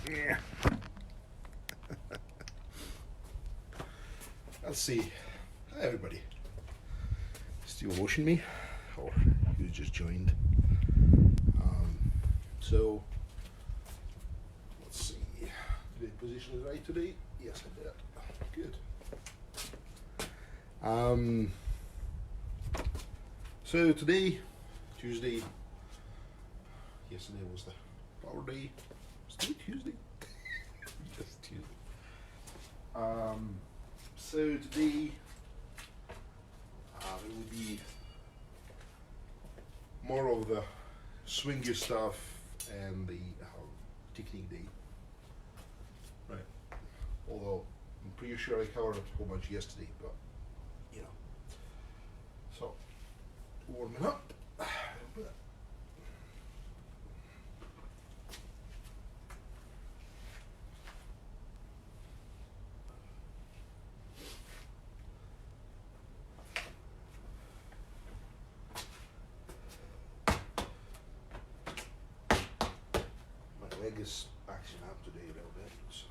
Yeah. Let's see. Hi, everybody. Still watching me? Or you just joined? Um, so, let's see. Did I position it right today? Yes, I did. Good. So today, Tuesday, yesterday was the power day. Still Tuesday? Just Tuesday. So today, it will be more of the swingy stuff and the technique day. Right. Although I'm pretty sure I covered a whole bunch yesterday, but you know. So warming up. My leg is acting up today a little bit. So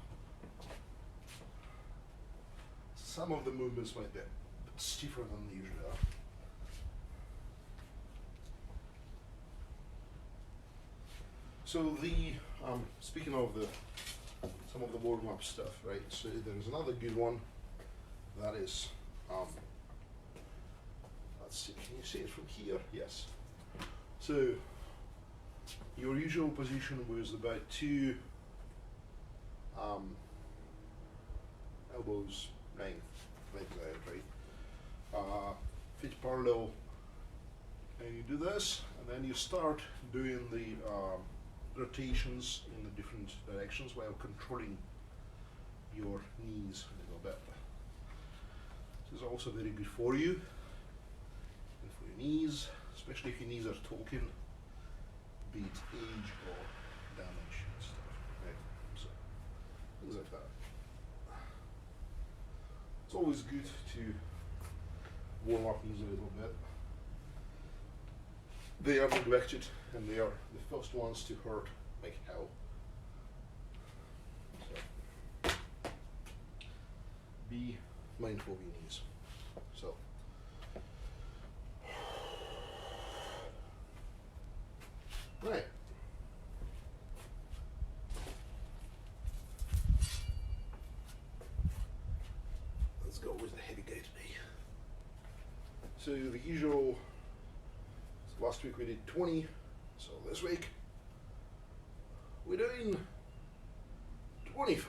some of the movements might be a bit stiffer than they usually are. So the speaking of the some of the warm up stuff, right? So there's another good one that is let's see, can you see it from here? Yes. So your usual position was about two elbows length out, right? Feet parallel, and you do this, and then you start doing the rotations in the different directions while controlling your knees a little bit. This is also very good for you and for your knees, especially if your knees are talking, be it age or damage and stuff, right? So things like that. It's always good to warm up knees a little bit. They are neglected and they are the first ones to hurt like hell. So be mindful of your knees. So right. Let's go with the heavy guy today. So the usual, so last week we did 20, so this week we're doing 25.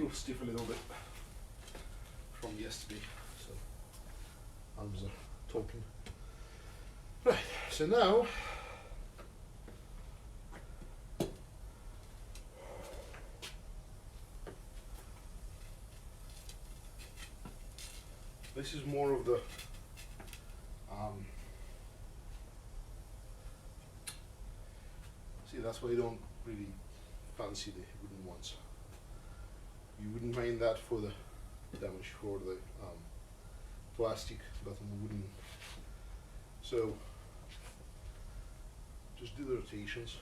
still stiff a little bit from yesterday, so arms are talking. Right, so now this is more of the see, that's why you don't really fancy the wooden ones. You wouldn't mind that for the damage for the plastic, but on the wooden. So just do the rotations.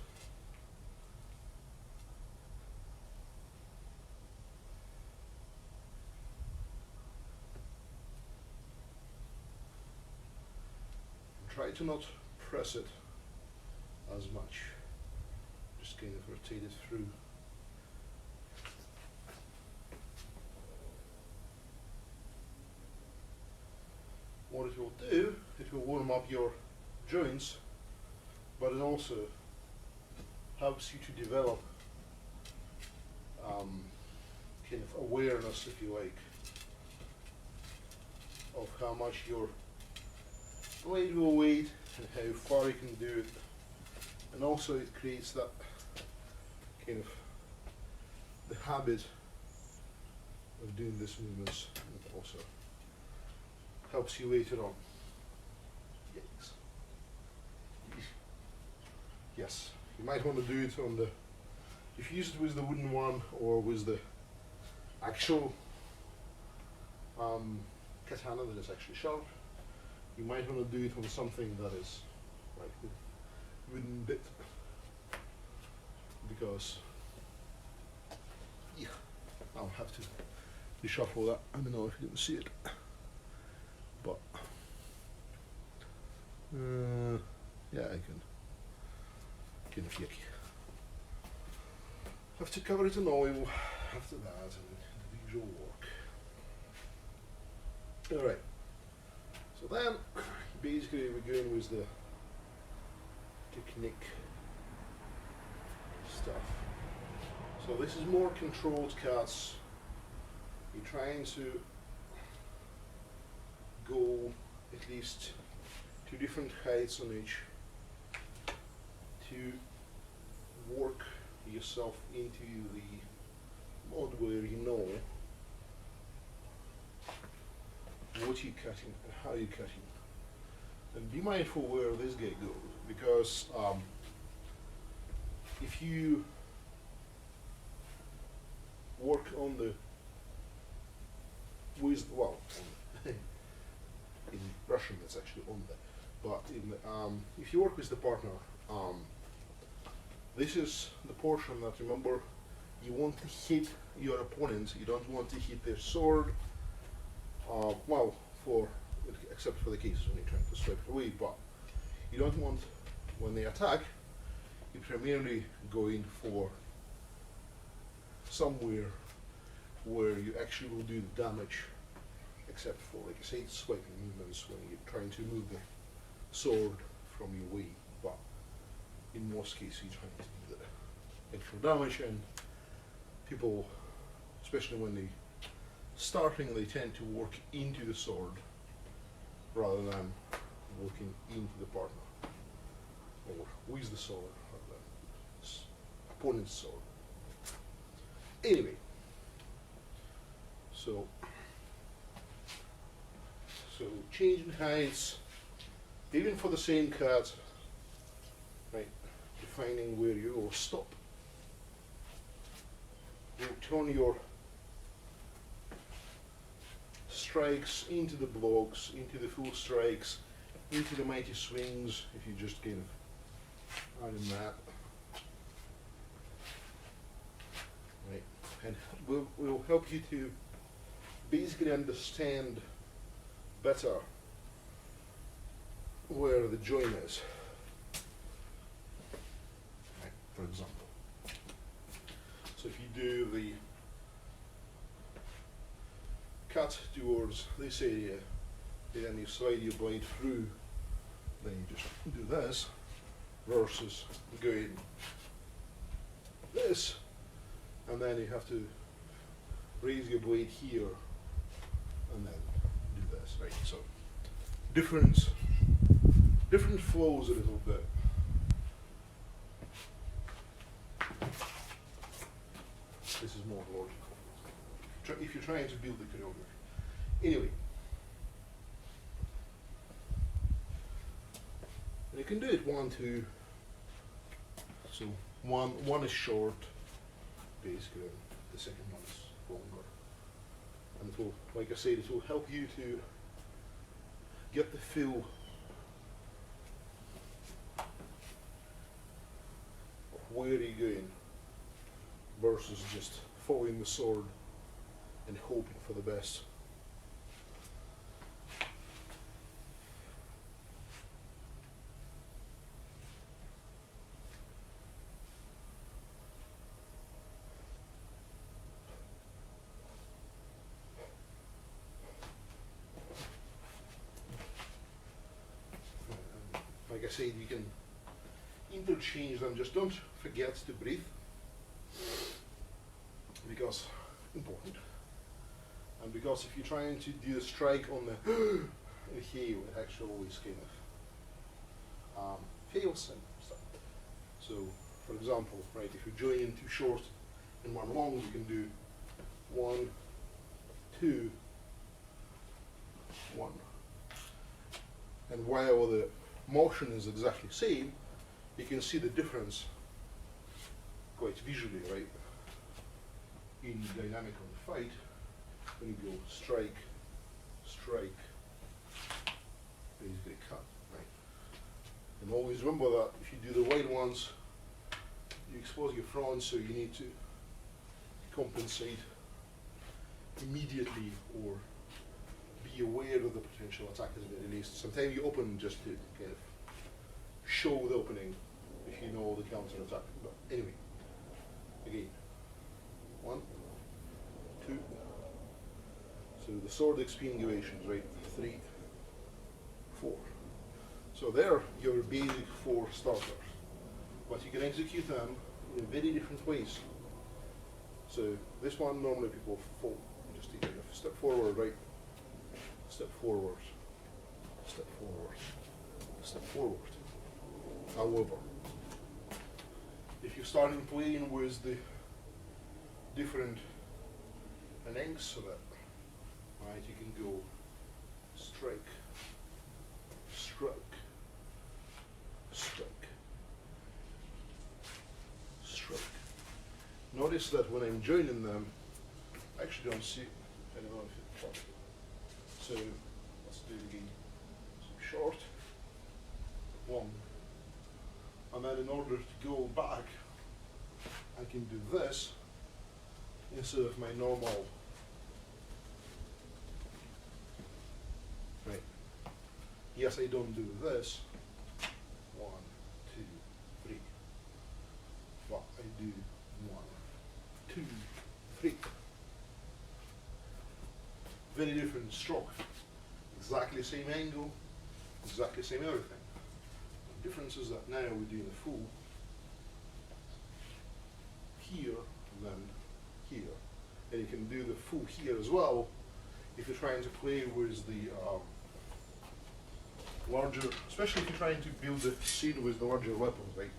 Try to not press it as much. Just kind of rotate it through. What it will do, it will warm up your joints, but it also helps you to develop kind of awareness, if you like, of how much your blade will weight and how far you can do it, and also it creates that kind of the habit of doing these movements, and also helps you later on. Yikes. Yes, you might want to do it on the, if you use it with the wooden one or with the actual katana that is actually sharp, you might want to do it on something that is like the wooden bit, because yeah, I'll have to reshuffle that. I don't know if you can see it, but yeah, I can. Kind of yucky. Have to cover it in oil after that, and the usual work. All right. So then, basically, we're going with the technique stuff. So this is more controlled cuts. You're trying to go at least 2 different heights on each to work yourself into the mode where you know what you're cutting and how you're cutting. And be mindful where this guy goes, because if you work on the with, well, in Russian that's actually on there, but in if you work with the partner, this is the portion that, remember, you want to hit your opponent. You don't want to hit their sword. Well, except for the cases when you're trying to swipe it away, but you don't want, when they attack, you're primarily going for somewhere where you actually will do the damage, except for, like I say, swiping movements when you're trying to move the sword from your way. But in most cases, you're trying to do the actual damage, and people, especially when they starting, they tend to work into the sword rather than working into the partner, or with the sword rather than opponent's sword. Anyway, so changing heights, even for the same cut, right? Defining where you will stop. You turn your strikes into the blocks, into the full strikes, into the mighty swings, if you just kind of iron that. Right. And we'll help you to basically understand better where the joint is. Right, for example. So if you do the cut towards this area, then you slide your blade through, then you just do this, versus going this, and then you have to raise your blade here, and then do this, right? So different flows a little bit. This is more logical. If you're trying to build the choreography. Anyway. And you can do it 1, 2. So one is short, basically, and the second one is longer. And it will, like I said, it will help you to get the feel of where you're going versus just following the sword and hoping for the best. Like I said, you can interchange them, just don't forget to breathe, because important. And because if you're trying to do a strike on the inhale, it actually always kind of fails and stuff. So, for example, right, if you're joining 2 short and 1 long, you can do 1, 2, 1. And while the motion is exactly the same, you can see the difference quite visually, right? In the dynamic of the fight, when you go strike, strike, basically cut, right? And always remember that if you do the wide ones, you expose your front, so you need to compensate immediately or be aware of the potential attack has been released. Sometimes you open just to kind of show the opening if you know the counter attack. But anyway, again, 1, 2. So the sword extinguations, right? 3, 4. So they're your basic 4 starters, but you can execute them in very different ways. So this one normally people fall, just take a step forward, right? Step forward, step forward, step forward. However, if you're starting playing with the different lengths of it, right, you can go strike, strike, strike, strike. Notice that when I'm joining them, I actually don't see, I don't know if it's possible. So let's do it again. So short, long. And then in order to go back, I can do this instead of my normal. Right. Yes, I don't do this. 1, 2, 3. But I do 1, 2, 3. Very different stroke. Exactly the same angle, exactly the same everything. The difference is that now we're doing the full here, then here. And you can do the full here as well if you're trying to play with the larger, especially if you're trying to build the scene with the larger weapons, like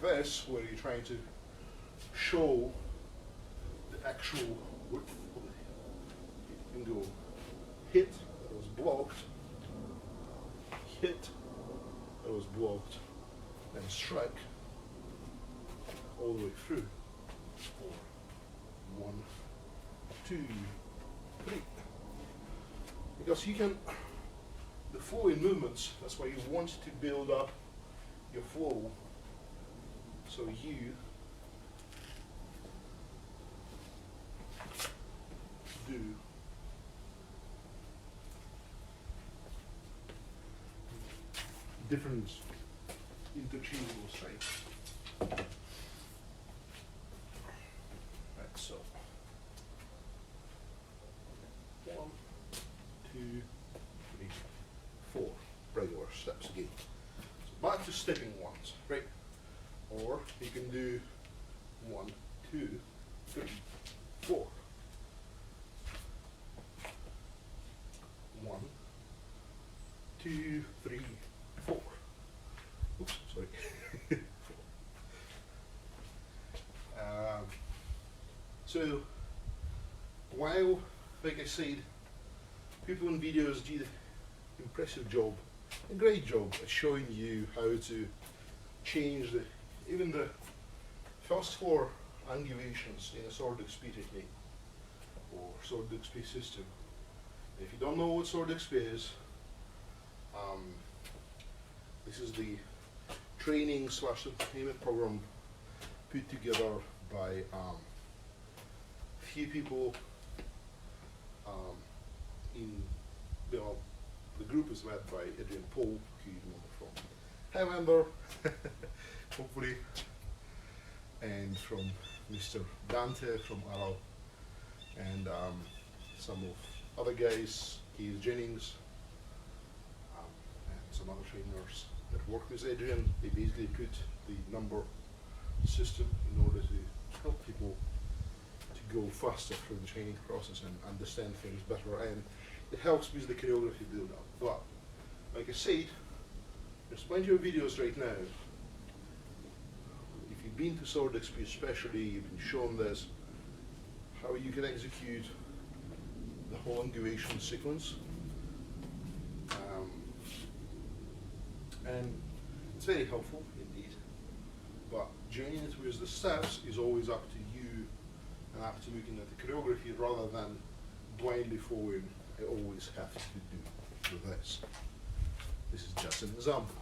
this, where you're trying to show the actual width of it. You can go hit, that was blocked, hit, that was blocked, and strike all the way through. 4, 1, 2, 3. Because you can, the flowing movements, that's why you want to build up your flow, so you do different interchangeable strikes. Right, so 1, 2, 3, 4 regular steps again. So back to stepping ones, right? Or you can do 1, 2, 3, 4. 1, 2, 3, 4. Oops, sorry. So, while, like I said, people in videos did an impressive job, a great job at showing you how to change even the first 4 angulations in a sword XP technique or sword XP system. If you don't know what sword XP is, this is the training / entertainment program put together by a few people the group is led by Adrian Paul, who you know from Highlander, hopefully, and from Mr. Dante from Arrow, and some of other guys, Keith Jennings, and some other trainers that work with Adrian. They basically put the number system in order to help people to go faster through the training process and understand things better, and it helps with the choreography build up. But like I said, there's plenty of videos right now. If you've been to Sword XP especially, you've been shown this, how you can execute the whole angulation sequence. And it's very helpful indeed. But joining it with the steps is always up to you and up to looking at the choreography rather than blindly following. I always have to do this. This is just an example.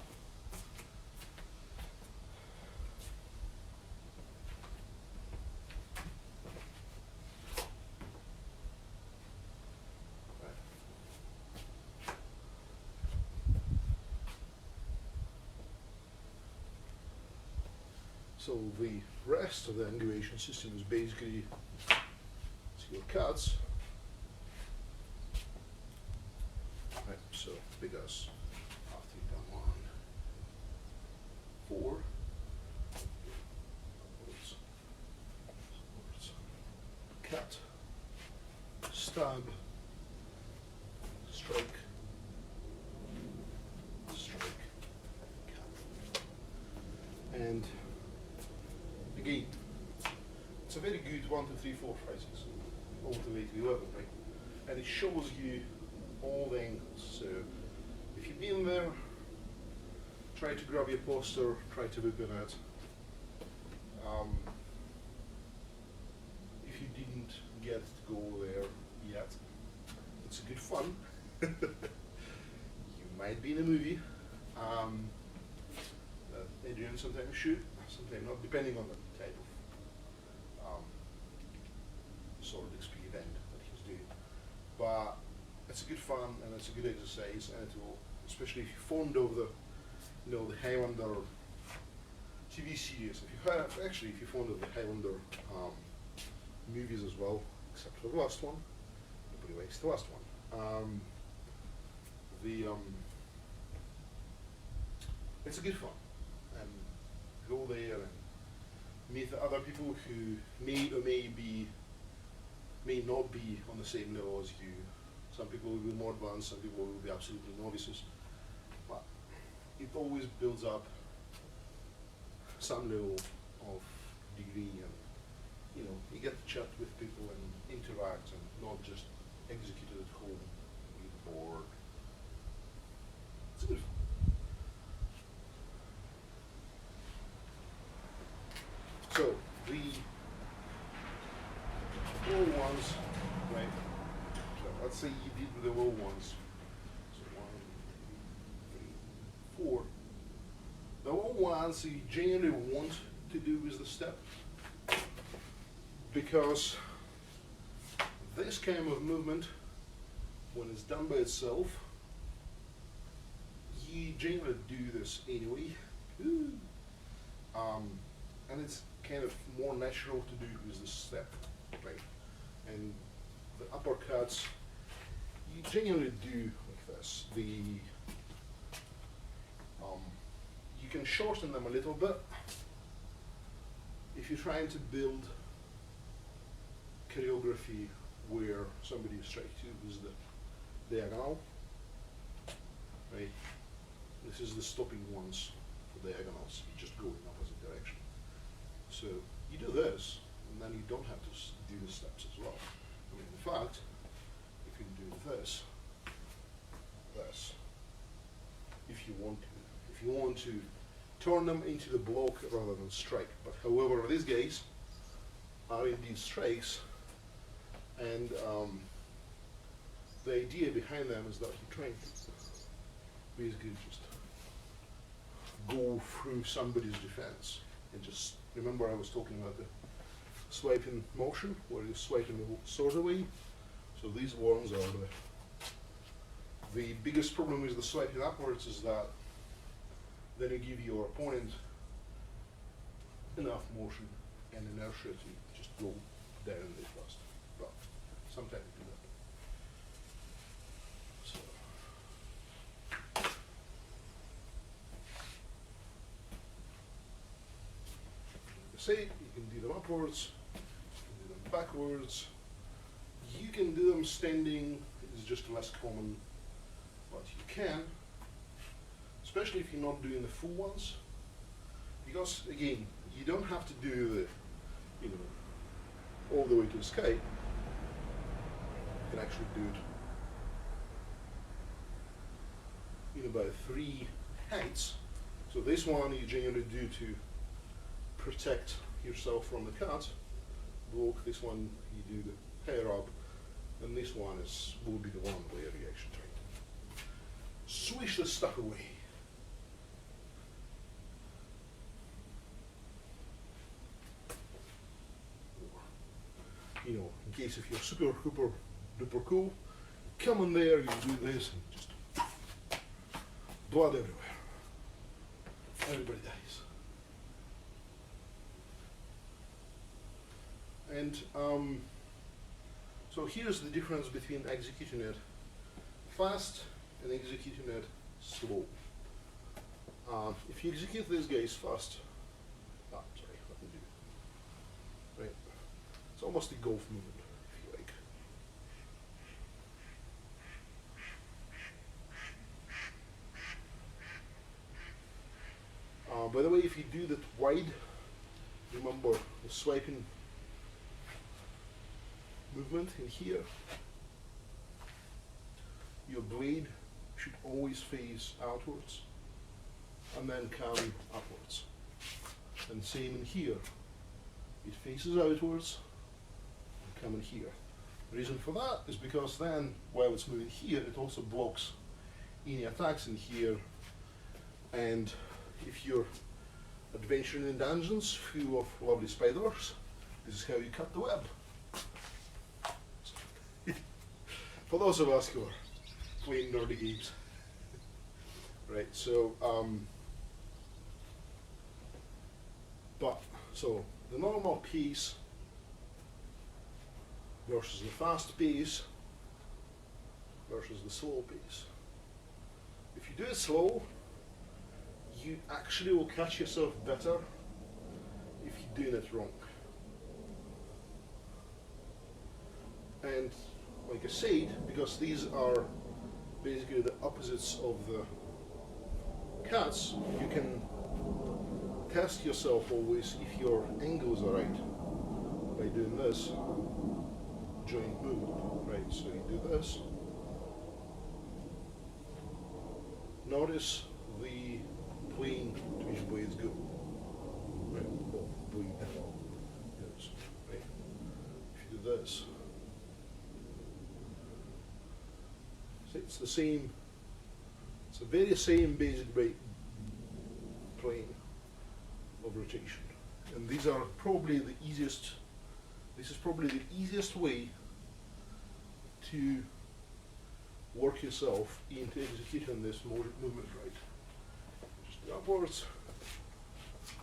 So the rest of the angulation system is basically your cuts. Right, so because after you've done 1, 4, cut, stab, strike, cut, and again, it's a very good 1, 2, 3, 4, 5, 6, all the way to 11, right? And it shows you all the angles. So if you've been there, try to grab your poster, try to look at it. If you didn't get to go there yet, it's a good fun. You might be in a movie. Adrian sometimes shoot, sometimes not, depending on the type of sword XP event that he's doing. But it's a good fun and it's a good exercise, and it will, especially if you're fond of the, the Highlander TV series. If you have, actually, if you're fond of the Highlander movies as well, except for the last one, nobody likes the last one. It's a good fun, and go there and meet the other people who may or may not be on the same level as you. Some people will be more advanced, some people will be absolutely novices, but it always builds up some level of degree, and you get to chat with people and interact and not just execute it at home with board. It's good fun. So the low ones, right? So let's say you did the low ones. So 1, 2, 3, 4. The low ones you generally want to do is the step, because this kind of movement, when it's done by itself, you generally do this anyway. And it's kind of more natural to do with the step, right? And the uppercuts, you generally do like this. You can shorten them a little bit if you're trying to build choreography where somebody strikes you with the diagonal, right? This is the stopping ones for diagonals, just go in opposite direction. So you do this, and then you don't have to do the steps as well. I mean, in fact, you can do this, if you want to. If you want to turn them into the block rather than strike. But however, these guys are indeed strikes, and the idea behind them is that you're trying to basically just go through somebody's defense. And just remember, I was talking about the swiping motion, where you're swiping the sword away. So these ones are the biggest problem with the swiping upwards is that then you give your opponent enough motion and inertia to just go there and they fast. But sometimes you do that. So say you can do them upwards, you can do them backwards, you can do them standing, it's just less common, but you can, especially if you're not doing the full ones, because again, you don't have to do the, all the way to the sky. You can actually do it in about 3 heights. So this one you generally do to protect yourself from the cut block. This one you do the hair up, and this one will be the one where you actually try to swish the stuff away. In case if you're super duper cool, come in there, you do this and just blood everywhere. Everybody dies. And so here's the difference between executing it fast and executing it slow. If you execute these guys fast, let me do it. Right? It's almost a golf movement, if you like. By the way, if you do that wide, remember the swiping movement in here. Your blade should always face outwards and then come upwards. And same in here. It faces outwards and come in here. The reason for that is because then, while it's moving here, it also blocks any attacks in here. And if you're adventuring in dungeons full of lovely spiders, this is how you cut the web. For those of us who are playing nerdy games. Right, so, so the normal pace versus the fast pace versus the slow pace. If you do it slow, you actually will catch yourself better if you're doing it wrong. And like I said, because these are basically the opposites of the cuts, you can test yourself always if your angles are right by doing this joint movement, right? So you do this. Notice the plane to which blades go, right? Or blade goes, right? If you do this, it's the same, it's the very same basic plane of rotation. And these are probably the easiest, this is probably the easiest way to work yourself into executing this movement right. Just upwards,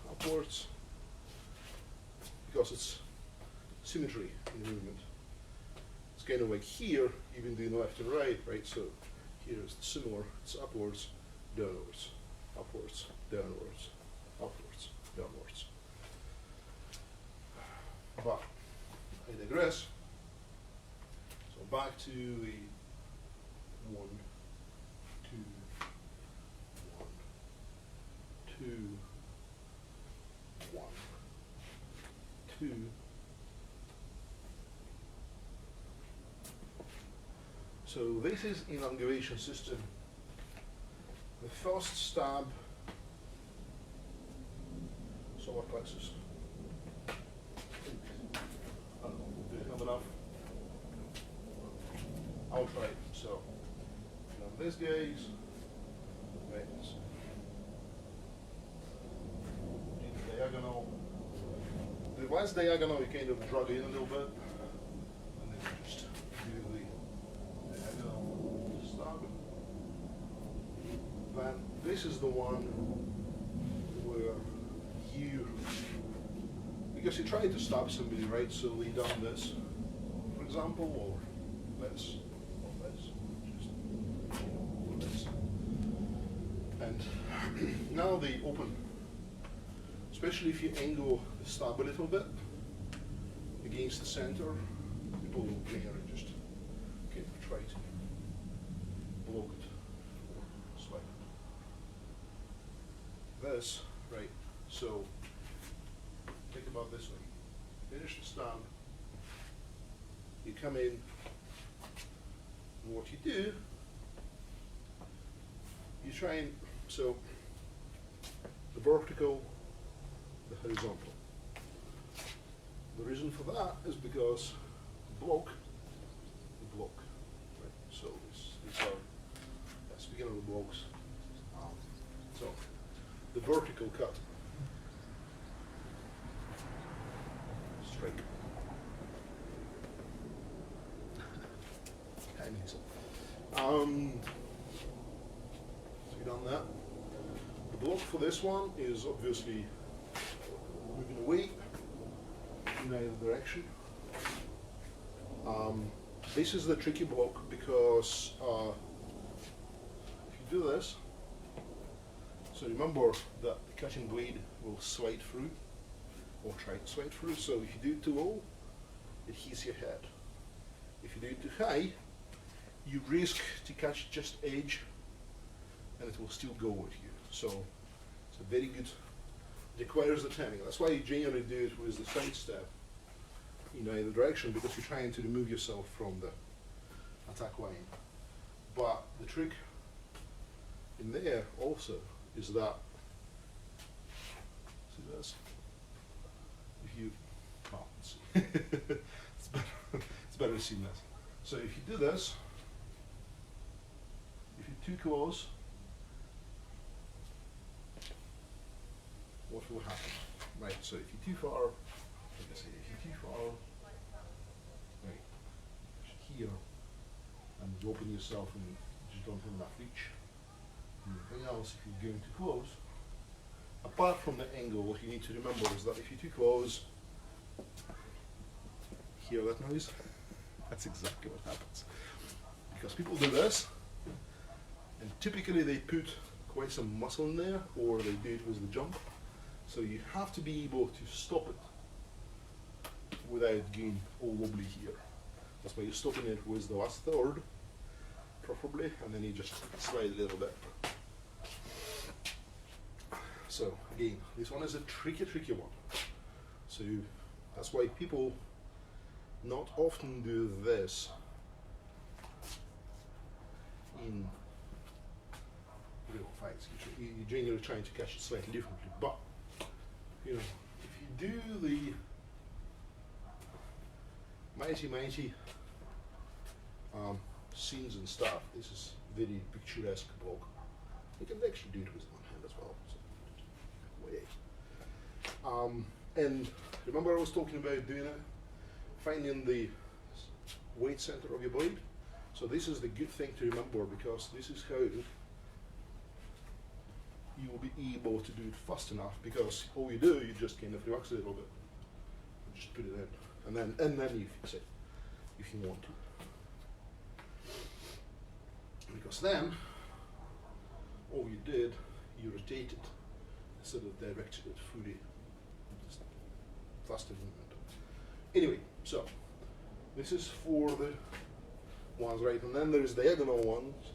upwards, because it's symmetry in the movement. It's kind of like here, even doing left and right, right? So here is similar, it's upwards, downwards, upwards, downwards, upwards, downwards. But I digress. So back to the 2, 1, 2. So this is elongation system. The first stab, solar plexus. I don't know, do you have enough? I'll try it. So, now this guy's, right, so do the diagonal. The last diagonal you kind of drag in a little bit, and then you just do the diagonal stab. Then this is the one where you, because you try to stab somebody, right? So they done this, for example, or this, or this, just or this, and now they open. Especially if you angle the stab a little bit against the center, people will generally just kind of try to block it or swipe it. This, right, so think about this way. Finish the stab, you come in, and what you do, you try and, so the vertical, the horizontal. The reason for that is because the block, right? So these are, speaking of the blocks, so the vertical cut, strike. So you done that. The block for this one is obviously moving away in either direction. This is the tricky block because if you do this, so remember that the cutting blade will slide through, or try to slide through, so if you do it too low, it hits your head. If you do it too high, you risk to catch just edge and it will still go with you. So it's a very good, requires the timing. That's why you generally do it with the side step in either direction, because you're trying to remove yourself from the attack line. But the trick in there also is that, see this? If you, oh, let's see. it's better to see this. So if you do this, if you're too close, what will happen? Right, so if you're too far, like I say, if you're too far, right, here, and you open yourself and you just don't have enough reach. And everything else, if you're going too close, apart from the angle, what you need to remember is that if you're too close, hear that noise? That's exactly what happens. Because people do this, and typically they put quite some muscle in there, or they do it with the jump. So you have to be able to stop it without getting all wobbly here. That's why you're stopping it with the last third, preferably, and then you just slide a little bit. So again, this one is a tricky one. So that's why people not often do this in real fights. You're generally trying to catch it slightly differently, but you know, if you do the mighty scenes and stuff, this is very picturesque block. You can actually do it with one hand as well. So, and remember I was talking about doing it, finding the weight center of your blade. So this is the good thing to remember, because this is how you will be able to do it fast enough, because all you do, you just kind of relax it a little bit, and just put it in, and then you fix it if you want to. Because then, all you did, you rotated instead of directed it fully, just faster movement. Anyway, so this is for the ones, right, and then there is diagonal ones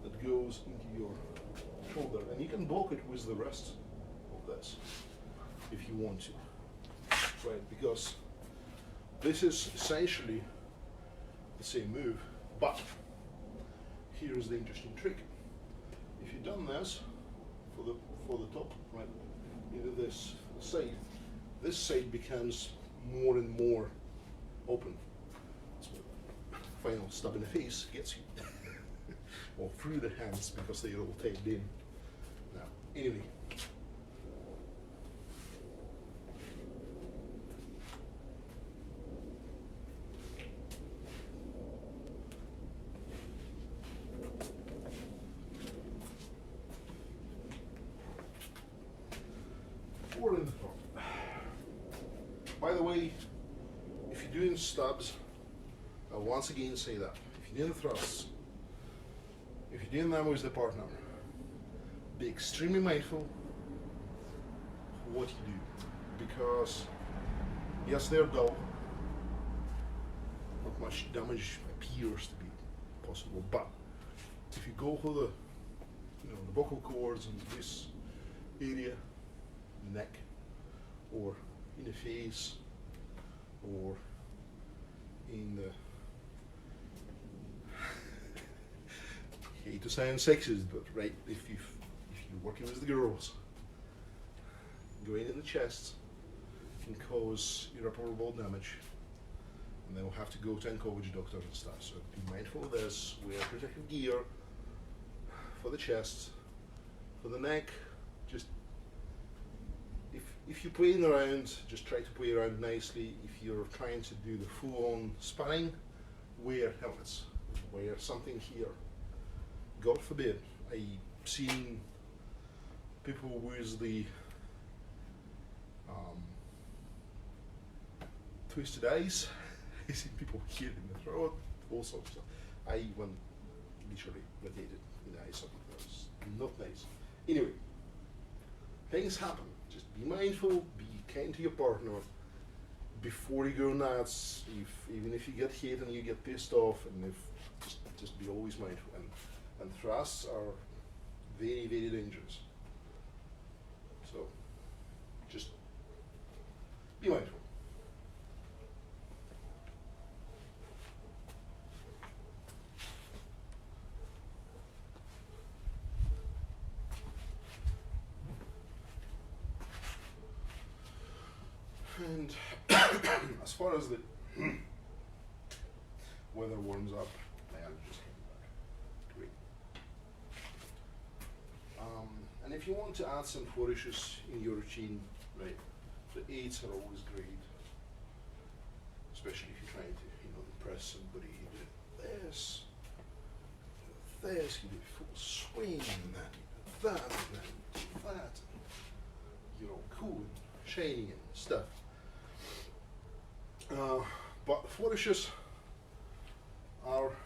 that goes into your shoulder, and you can block it with the rest of this if you want to, right? Because this is essentially the same move, but here's the interesting trick. If you've done this for the top, right, into this side becomes more and more open. So final stab in the face gets you, or through the hands because they're all taped in. Now, anyway. Or in the front. By the way, if you're doing stabs, I'll once again say that. If you're doing thrusts, if you're doing them with the partner, be extremely mindful of what you do. Because, yes, they're dull. Not much damage appears to be possible, but if you go for the, the vocal cords and this area, neck, or in the face, or in the hate to sound sexist, but right, if you're working with the girls, going in the chest can cause irreparable damage, and they'll have to go to oncology doctors and stuff. So be mindful of this. Wear protective gear for the chest, for the neck. Just if you're playing around, just try to play around nicely. If you're trying to do the full-on sparring, wear helmets. Wear something here. God forbid, I've seen people with the twisted eyes. I see people here in the throat, all sorts of stuff. I even literally rotated in the eye, something that was not nice. Anyway, things happen. Just be mindful, be kind to your partner before you go nuts. Even if you get hit and you get pissed off, and just be always mindful. And thrusts are very, very dangerous. So just be mindful. And as far as the weather warms up, man, just came back. Great. And if you want to add some flourishes in your routine, right, the 8s are always great, especially if you're trying to, impress somebody. You do this, you do full swing, and then you do that, and then you do that, and you're all cool and shiny and stuff. But flourishes are,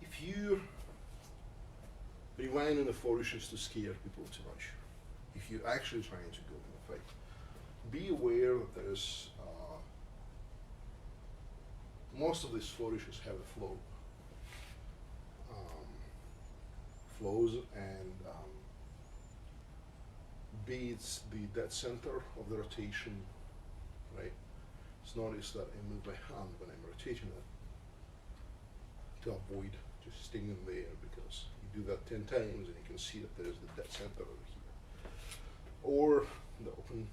if you rely on the flourishes to scare people too much, if you're actually trying to go in a fight, be aware that there's most of these flourishes have a flow. Flows and beats the dead center of the rotation, right? Just notice that I move my hand when I'm rotating it to avoid just staying there, because you do that 10 times and you can see that there is the dead center over here. Or the open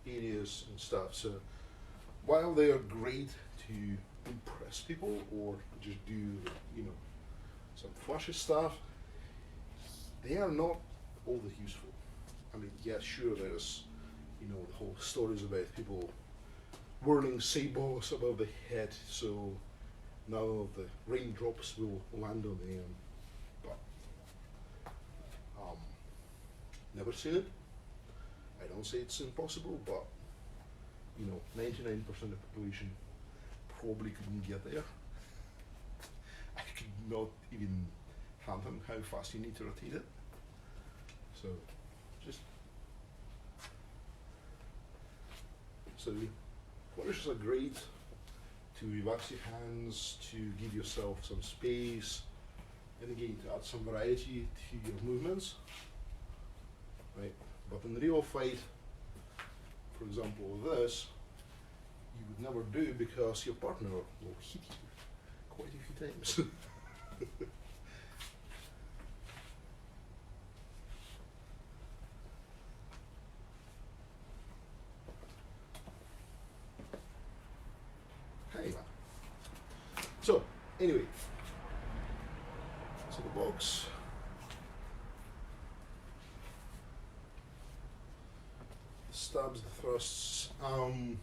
areas and stuff. So while they are great to impress people or just do, some flashy stuff, they are not all that useful. I mean, yeah, sure, there's, the whole stories about people whirling sables above the head, so none of the raindrops will land on them. But never seen it. I don't say it's impossible, but 99% of the population probably couldn't get there. I could not even fathom how fast you need to rotate it. So flourishes are great to relax your hands, to give yourself some space, and again to add some variety to your movements, right? But in real fight, for example, this you would never do because your partner will hit you quite a few times. Hey man. So anyway, so the box. The stabs, the thrusts, and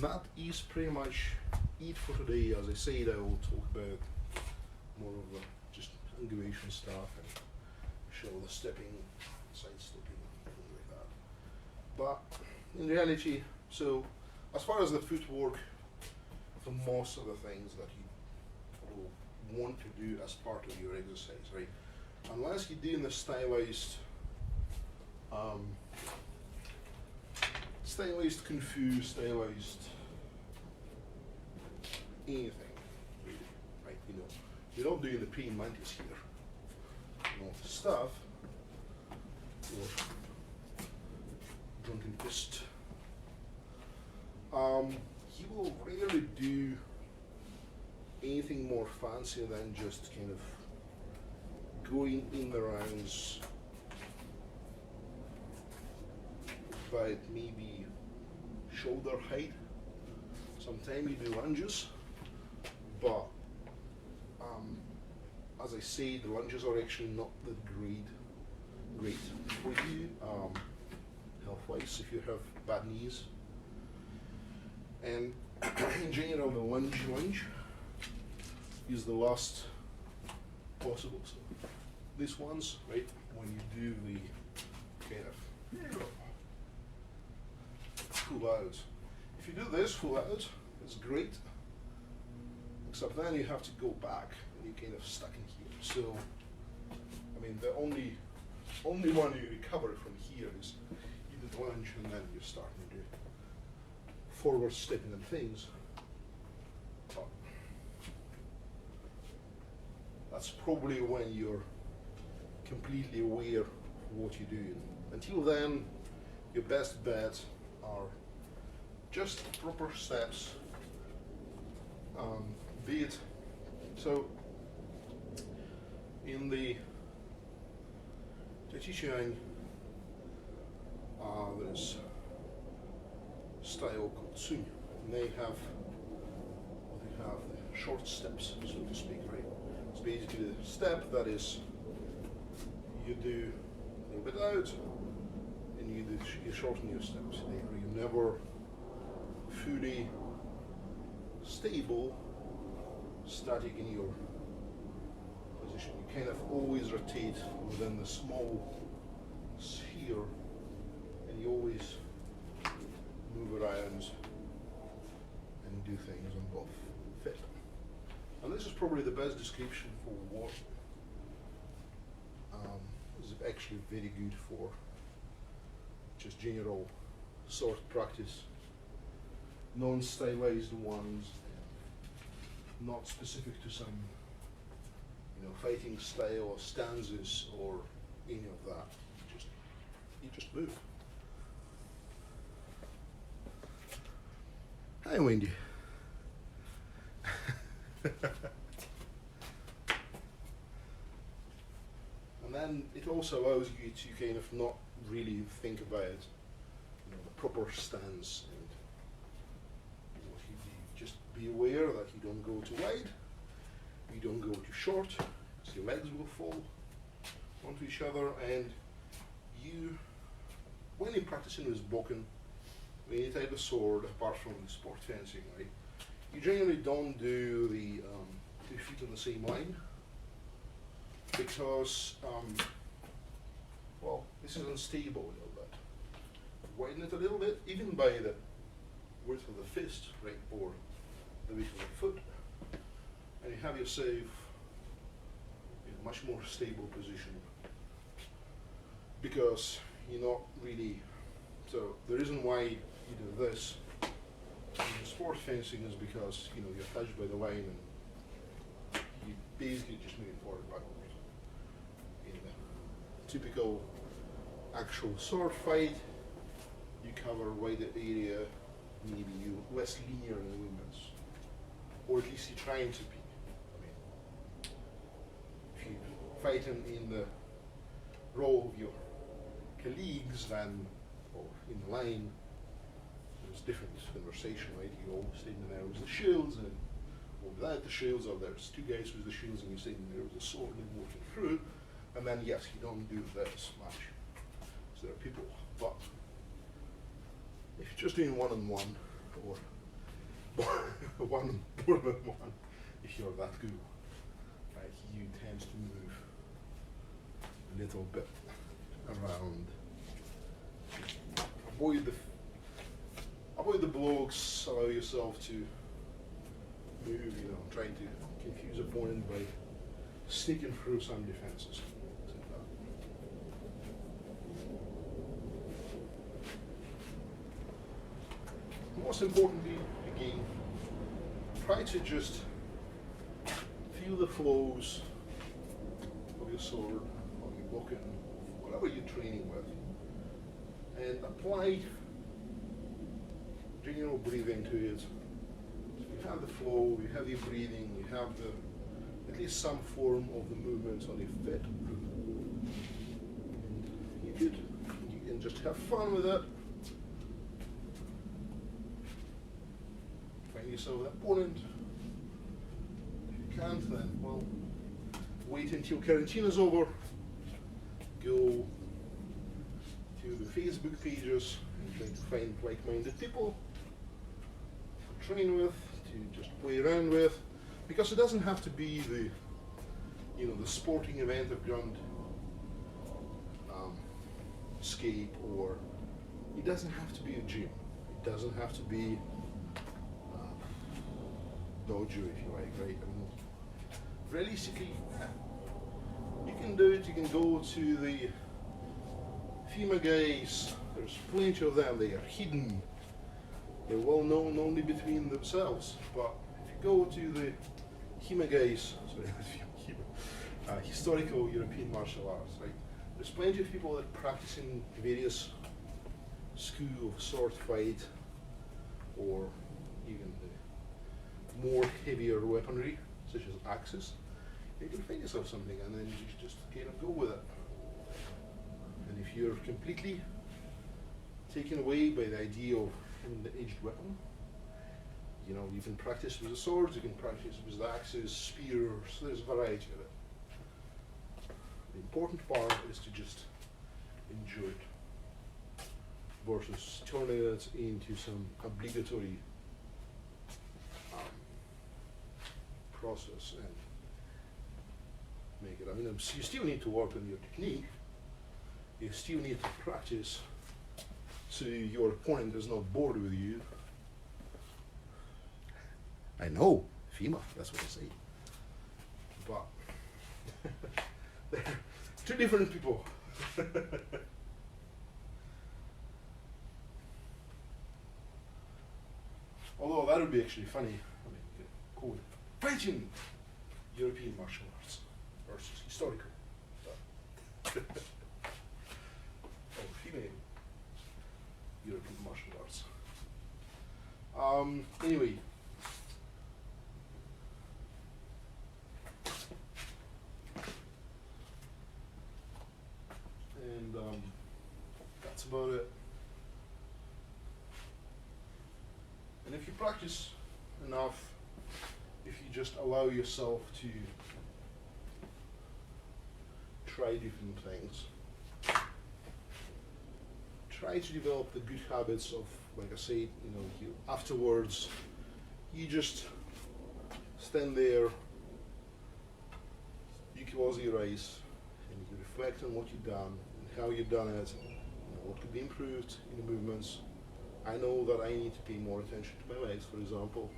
that is pretty much it for today. As I said, I will talk about more of the just angulation stuff and show the stepping, side stepping, things like that. But in reality, so as far as the footwork, for most of the things that you will want to do as part of your exercise, right? Unless you're doing the stylized stylized kung fu, stylized anything, really, right? You know, you're not doing the praying mantis here. You know, stuff or drunken fist. He will rarely do anything more fancy than just kind of going in the rounds by maybe shoulder height. Sometimes you do lunges, but as I say, the lunges are actually not that great for you health-wise if you have bad knees. And in general, the lunge is the last possible. So these ones, right, when you do the kind of full out. If you do this full out, it's great. Except then you have to go back and you're kind of stuck in here. So, I mean, the only one you recover from here is you do the lunge and then you're starting to do forward stepping and things. But that's probably when you're completely aware of what you're doing. Until then, your best bets are just proper steps. Be it so in the Tai Chi Chuan, there's style called Sun, and they have the short steps, so to speak, right? It's basically the step that is you do a little bit out and you shorten your steps. You're never fully stable, static in your position. You kind of always rotate within the small sphere, and you always move around and do things on both feet. And this is probably the best description for what is actually very good for just general sword practice, non-stylized ones, not specific to some, fighting style or stanzas or any of that. You just move. Hi, Wendy. And then it also allows you to kind of not really think about the proper stance, and you just be aware that you don't go too wide, you don't go too short, because your legs will fall onto each other, and you, when you're practicing with Bokken, any type of sword, apart from the sport fencing, right, you generally don't do the 2 feet on the same line, because, well, this is unstable a little bit. Widen it a little bit, even by the width of the fist, right, or the width of the foot, and you have yourself in a much more stable position, because you're not really, so the reason why you do this in sport fencing is because you're touched by the line and basically just moving forward and backwards. In the typical actual sword fight, you cover wider area, maybe you less linear in the movements, or at least you're trying to be. I mean, if you're fighting in the role of your colleagues, then, or in the line, there's different conversation, right? You all standing there with the shields, and or without the shields, or there's two guys with the shields, and you're standing there with the sword and walking through, and then yes, you don't do this much. So there are people, but if you're just doing one-on-one, or one more than one, if you're that good, right, you tend to move a little bit around. Avoid the blocks, allow yourself to move, you know, trying to confuse opponent by sneaking through some defenses. Most importantly, again, try to just feel the flows of your sword, of your blocking, whatever you're training with, and apply general breathing to it. So you have the flow, you have your breathing, you have at least some form of the movements on your feet. And you can just have fun with it. Find yourself an opponent. If you can't, then, well, wait until quarantine is over. Go to the Facebook pages and try to find like-minded people to train with, to just play around with, because it doesn't have to be the, you know, the sporting event of Grand Escape, or it doesn't have to be a gym. It doesn't have to be dojo, if you like, right? I mean, realistically, you can do it. You can go to the FEMA guys. There's plenty of them. They are hidden. They're well known only between themselves. But if you go to the HEMA guys, sorry, historical European martial arts, right? There's plenty of people that are practicing various school of sword fight, or even the more heavier weaponry, such as axes. You can find yourself something, and then you just kind of go with it. And if you're completely taken away by the idea of having the edged weapon, you know, you can practice with the swords, you can practice with the axes, spears, there's a variety of it. The important part is to just enjoy it, versus turning it into some obligatory process and make it. I mean, you still need to work on your technique. You still need to practice so your opponent is not bored with you. I know, FEMA, that's what I say. But they're two different people. Although that would be actually funny. I mean, you could call it fighting European martial arts versus historical. Or female European martial arts. Anyway. And that's about it. And if you practice enough, if you just allow yourself to try different things, try to develop the good habits of, like I said, you know, you afterwards, you just stand there, you close your eyes, and you reflect on what you've done, and how you've done it, you know, what could be improved in the movements. I know that I need to pay more attention to my legs, for example.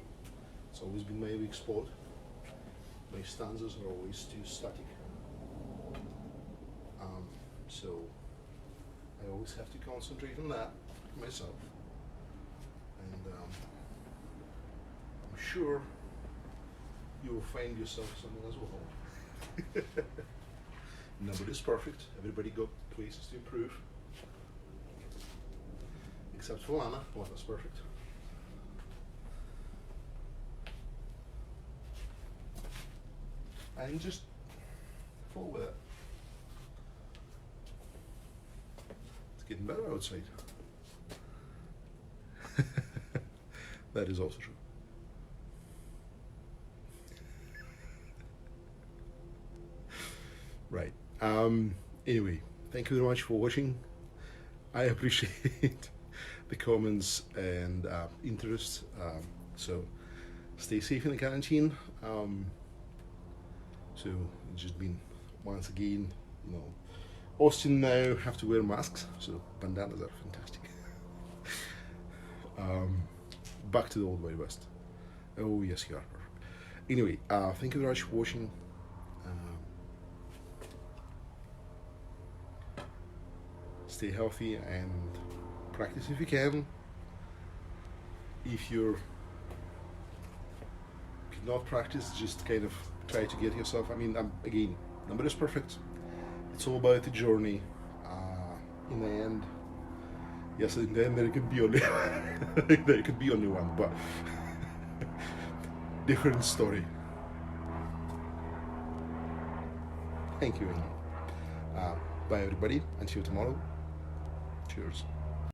It's always been my weak spot. My stances are always too static. So I always have to concentrate on that myself. And I'm sure you will find yourself something as well. Nobody's perfect. Everybody got places to improve. Except for Lana. Lana's perfect. And just follow with it. It's getting better outside. That is also true. Right. Anyway, thank you very much for watching. I appreciate the comments and interest. So stay safe in the quarantine. So it's just been once again, you know, Austin now have to wear masks, so bandanas are fantastic. Back to the old Wild West. Oh yes, you are perfect. Anyway, thank you very much for watching. Stay healthy and practice if you can. If you cannot practice, just kind of try to get yourself. I mean, again, nobody's perfect. It's all about the journey. In the end, yes, in the end there could be only there could be only one, but different story. Thank you, Angie. Bye, everybody. Until tomorrow. Cheers.